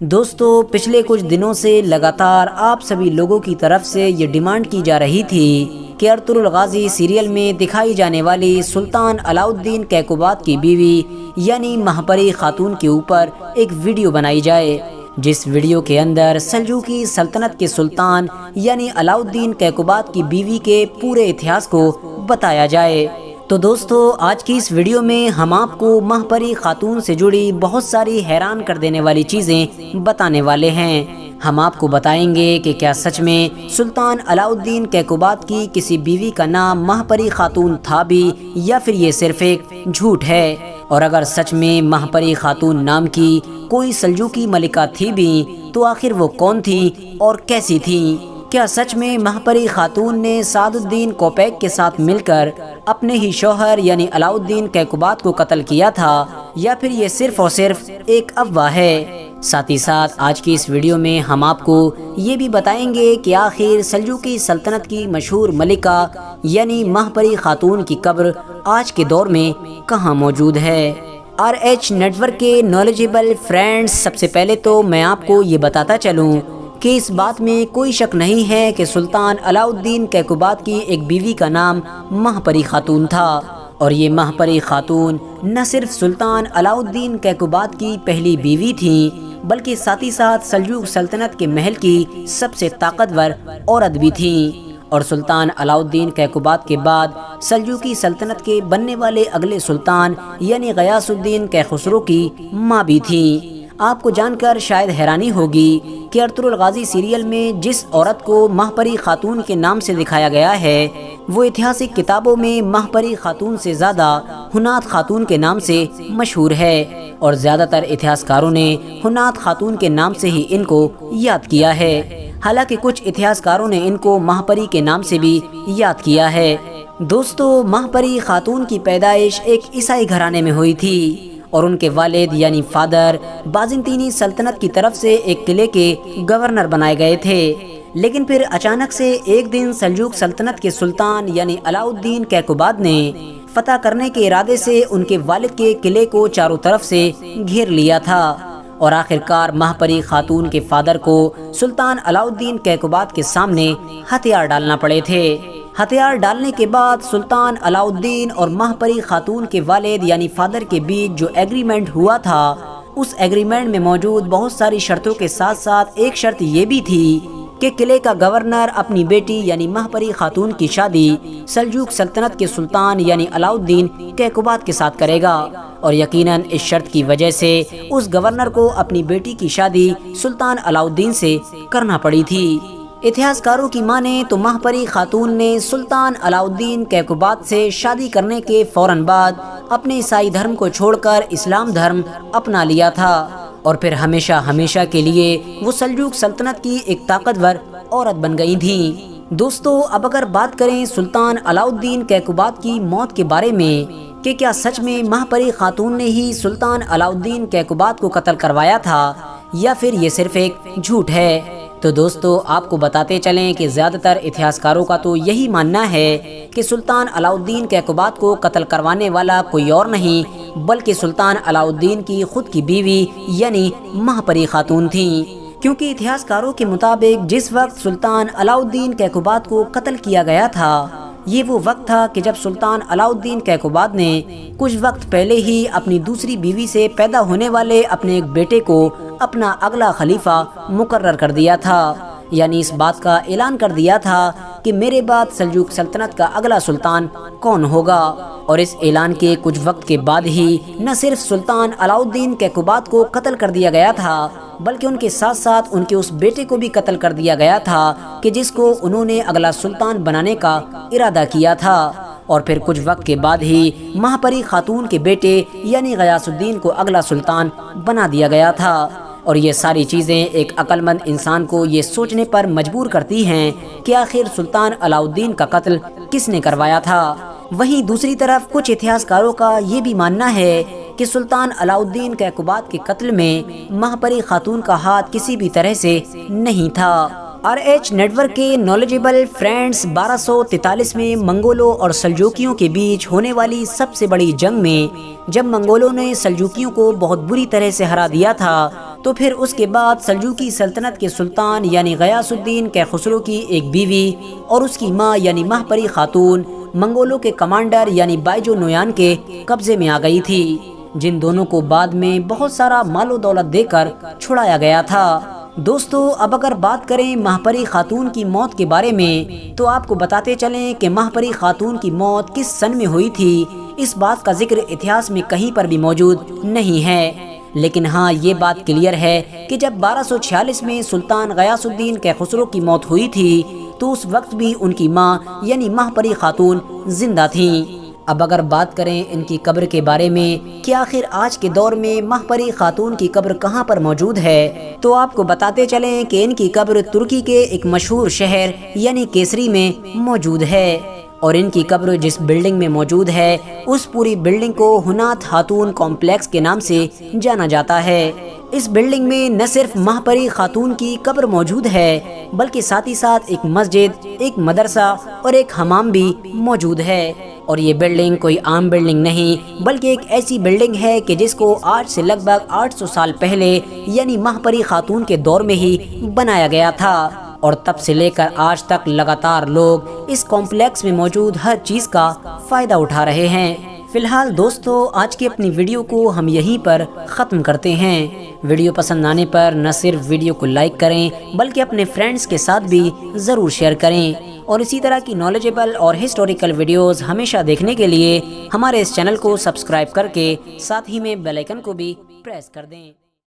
دوستو، پچھلے کچھ دنوں سے لگاتار آپ سبھی لوگوں کی طرف سے یہ ڈیمانڈ کی جا رہی تھی کہ ارطغرل غازی سیریل میں دکھائی جانے والی سلطان علاؤالدین کیقوباد کی بیوی یعنی مہاپری خاتون کے اوپر ایک ویڈیو بنائی جائے، جس ویڈیو کے اندر سلجوقی سلطنت کے سلطان یعنی علاؤالدین کیقوباد کی بیوی کے پورے اتہاس کو بتایا جائے۔ تو دوستو، آج کی اس ویڈیو میں ہم آپ کو مہاپری خاتون سے جڑی بہت ساری حیران کر دینے والی چیزیں بتانے والے ہیں۔ ہم آپ کو بتائیں گے کہ کیا سچ میں سلطان علاؤالدین کیقوباد کی کسی بیوی کا نام مہاپری خاتون تھا بھی، یا پھر یہ صرف ایک جھوٹ ہے؟ اور اگر سچ میں مہاپری خاتون نام کی کوئی سلجوقی ملکہ تھی بھی تو آخر وہ کون تھی اور کیسی تھی؟ کیا سچ میں مہاپری خاتون نے سعد الدین کوپیک کے ساتھ مل کر اپنے ہی شوہر یعنی علاؤالدین کیقوباد کو قتل کیا تھا، یا پھر یہ صرف اور صرف ایک افواہ ہے؟ ساتھ ہی ساتھ آج کی اس ویڈیو میں ہم آپ کو یہ بھی بتائیں گے کہ آخر سلجوقی سلطنت کی مشہور ملکہ یعنی مہاپری خاتون کی قبر آج کے دور میں کہاں موجود ہے۔ RH نیٹ ورک کے نالجیبل فرینڈز، سب سے پہلے تو میں آپ کو یہ بتاتا چلوں کہ اس بات میں کوئی شک نہیں ہے کہ سلطان علاؤالدین کیقوباد کی ایک بیوی کا نام مہاپری خاتون تھا، اور یہ مہاپری خاتون نہ صرف سلطان علاؤالدین کیقوباد کی پہلی بیوی تھیں، بلکہ ساتھ ہی ساتھ سلجوق سلطنت کے محل کی سب سے طاقتور عورت بھی تھیں، اور سلطان علاؤالدین کیقوباد کے بعد سلجوقی سلطنت کے بننے والے اگلے سلطان یعنی غیاث الدین کیخسرو کی ماں بھی تھیں۔ آپ کو جان کر شاید حیرانی ہوگی کہ ارطغرل غازی سیریل میں جس عورت کو مہاپری خاتون کے نام سے دکھایا گیا ہے، وہ اتہاسک کتابوں میں مہاپری خاتون سے زیادہ ہنات خاتون کے نام سے مشہور ہے، اور زیادہ تر اتہاسکاروں نے ہنات خاتون کے نام سے ہی ان کو یاد کیا ہے، حالانکہ کچھ اتہاسکاروں نے ان کو مہاپری کے نام سے بھی یاد کیا ہے۔ دوستو، مہاپری خاتون کی پیدائش ایک عیسائی گھرانے میں ہوئی تھی، اور ان کے والد یعنی فادر بازنطینی سلطنت کی طرف سے ایک قلعے کے گورنر بنائے گئے تھے، لیکن پھر اچانک سے ایک دن سلجوق سلطنت کے سلطان یعنی علاؤالدین کیقوباد نے فتح کرنے کے ارادے سے ان کے والد کے قلعے کو چاروں طرف سے گھیر لیا تھا، اور آخرکار مہاپری خاتون کے فادر کو سلطان علاؤالدین کیقوباد کے سامنے ہتھیار ڈالنا پڑے تھے۔ ہتھیار ڈالنے کے بعد سلطان علاؤالدین اور مہاپری خاتون کے والد یعنی فادر کے بیچ جو ایگریمنٹ ہوا تھا، اس ایگریمنٹ میں موجود بہت ساری شرطوں کے ساتھ ساتھ ایک شرط یہ بھی تھی کہ قلعے کا گورنر اپنی بیٹی یعنی مہاپری خاتون کی شادی سلجوق سلطنت کے سلطان یعنی علاؤالدین کیقوباد کے ساتھ کرے گا، اور یقیناً اس شرط کی وجہ سے اس گورنر کو اپنی بیٹی کی شادی سلطان علاؤالدین سے کرنا پڑی تھی۔ اتہاسکاروں کی مانیں تو مہاپری خاتون نے سلطان علاؤالدین کیقوباد سے شادی کرنے کے فوراً بعد اپنے عیسائی دھرم کو چھوڑ کر اسلام دھرم اپنا لیا تھا، اور پھر ہمیشہ ہمیشہ کے لیے وہ سلجوق سلطنت کی ایک طاقتور عورت بن گئی تھیں۔ دوستو، اب اگر بات کریں سلطان علاؤالدین کیقوباد کی موت کے بارے میں کہ کیا سچ میں مہاپری خاتون نے ہی سلطان علاؤالدین کیقوباد کو قتل کروایا تھا، یا پھر یہ صرف ایک جھوٹ ہے، تو دوستو آپ کو بتاتے چلیں کہ زیادہ تر اتہاسکاروں کا تو یہی ماننا ہے کہ سلطان علاؤالدین کیقوباد کو قتل کروانے والا کوئی اور نہیں بلکہ سلطان علاؤالدین کی خود کی بیوی یعنی مہاپری خاتون تھیں، کیونکہ اتہاسکاروں کے مطابق جس وقت سلطان علاؤالدین کیقوباد کو قتل کیا گیا تھا، یہ وہ وقت تھا کہ جب سلطان علاؤالدین کیقوباد نے کچھ وقت پہلے ہی اپنی دوسری بیوی سے پیدا ہونے والے اپنے ایک بیٹے کو اپنا اگلا خلیفہ مقرر کر دیا تھا، یعنی اس بات کا اعلان کر دیا تھا کہ میرے بعد سلجوق سلطنت کا اگلا سلطان کون ہوگا، اور اس اعلان کے کچھ وقت کے بعد ہی نہ صرف سلطان علاؤالدین کیقوباد کو قتل کر دیا گیا تھا، بلکہ ان کے ساتھ ساتھ ان کے اس بیٹے کو بھی قتل کر دیا گیا تھا کہ جس کو انہوں نے اگلا سلطان بنانے کا ارادہ کیا تھا، اور پھر کچھ وقت کے بعد ہی مہاپری خاتون کے بیٹے یعنی غیاث الدین کو اگلا سلطان بنا دیا گیا تھا۔ اور یہ ساری چیزیں ایک عقل مند انسان کو یہ سوچنے پر مجبور کرتی ہیں کہ آخر سلطان علاؤالدین کا قتل کس نے کروایا تھا۔ وہیں دوسری طرف کچھ اتہاسکاروں کا یہ بھی ماننا ہے کہ سلطان علاؤالدین کیقوباد کے قتل میں مہاپری خاتون کا ہاتھ کسی بھی طرح سے نہیں تھا۔ RH نیٹ ورک کے نالجیبل فرینڈز، 1243 میں منگولوں اور سلجوقیوں کے بیچ ہونے والی سب سے بڑی جنگ میں جب منگولوں نے سلجوقیوں کو بہت بری طرح سے ہرا دیا تھا تو پھر اس کے بعد سلجوقی سلطنت کے سلطان یعنی غیاث الدین کیخسرو کی ایک بیوی اور اس کی ماں یعنی ماہپری خاتون منگولوں کے کمانڈر یعنی بائیجو نویان کے قبضے میں آ گئی تھی، جن دونوں کو بعد میں بہت سارا مال و دولت دے کر چھڑایا گیا تھا۔ دوستو اب اگر بات کریں ماہپری خاتون کی موت کے بارے میں تو آپ کو بتاتے چلیں کہ ماہپری خاتون کی موت کس سن میں ہوئی تھی، اس بات کا ذکر اتہاس میں کہیں پر بھی موجود نہیں ہے، لیکن ہاں یہ بات کلیئر ہے کہ جب 1246 میں سلطان غیاث الدین کیخسرو کی موت ہوئی تھی تو اس وقت بھی ان کی ماں یعنی ماہپری خاتون زندہ تھیں۔ اب اگر بات کریں ان کی قبر کے بارے میں کہ آخر آج کے دور میں ماہپری خاتون کی قبر کہاں پر موجود ہے، تو آپ کو بتاتے چلیں کہ ان کی قبر ترکی کے ایک مشہور شہر یعنی کیسری میں موجود ہے، اور ان کی قبر جس بلڈنگ میں موجود ہے اس پوری بلڈنگ کو ہنات خاتون کمپلیکس کے نام سے جانا جاتا ہے۔ اس بلڈنگ میں نہ صرف ماہپری خاتون کی قبر موجود ہے بلکہ ساتھ ہی ساتھ ایک مسجد، ایک مدرسہ اور ایک حمام بھی موجود ہے، اور یہ بلڈنگ کوئی عام بلڈنگ نہیں بلکہ ایک ایسی بلڈنگ ہے کہ جس کو آج سے لگ بھگ 800 سال پہلے یعنی ماہپری خاتون کے دور میں ہی بنایا گیا تھا، اور تب سے لے کر آج تک لگاتار لوگ اس کمپلیکس میں موجود ہر چیز کا فائدہ اٹھا رہے ہیں۔ فی الحال دوستو آج کی اپنی ویڈیو کو ہم یہیں پر ختم کرتے ہیں۔ ویڈیو پسند آنے پر نہ صرف ویڈیو کو لائک کریں بلکہ اپنے فرینڈز کے ساتھ بھی ضرور شیئر کریں، اور اسی طرح کی نالجیبل اور ہسٹوریکل ویڈیوز ہمیشہ دیکھنے کے لیے ہمارے اس چینل کو سبسکرائب کر کے ساتھ ہی میں بیل آئیکن کو بھی پریس کر دیں۔